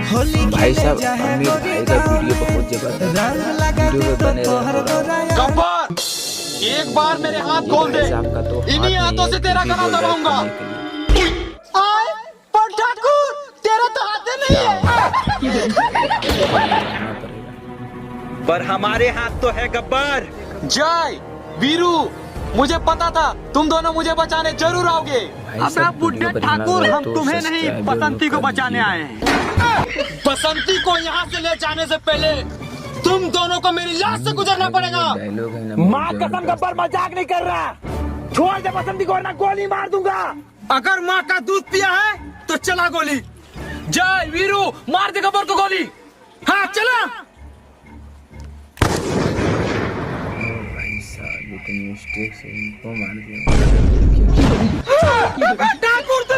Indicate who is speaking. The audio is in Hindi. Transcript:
Speaker 1: भाई साहब आमिर भाई का वीडियो बहुत जबरदस्त है, वीडियो में बने रहे।
Speaker 2: गब्बर, एक बार मेरे हाथ खोल दे, इन्हीं हाथों से तेरा गला दबाऊंगा। आए, पर ठाकुर, तेरा तो हाथ नहीं है।
Speaker 3: पर हमारे हाथ तो है गब्बर।
Speaker 2: जय वीरू, मुझे पता था तुम दोनों मुझे बचाने जरूर आओगे।
Speaker 1: अब बुड्ढे ठाकुर, हम तुम्हें नहीं
Speaker 4: बसंती को बचाने आए हैं।
Speaker 2: बसंती को यहाँ से ले जाने से पहले तुम दोनों को मेरी लाश से गुजरना पड़ेगा।
Speaker 4: माँ कसम गब्बर मजाक नहीं कर रहा, छोड़ दे बसंती को वरना गोली मार दूंगा।
Speaker 2: अगर माँ का दूध पिया है तो चला गोली। जय वीरू, मार दे गब्बर को गोली। हाँ चला।
Speaker 1: मिस्टेक से इनको मार दिया।
Speaker 2: ठाकुर तो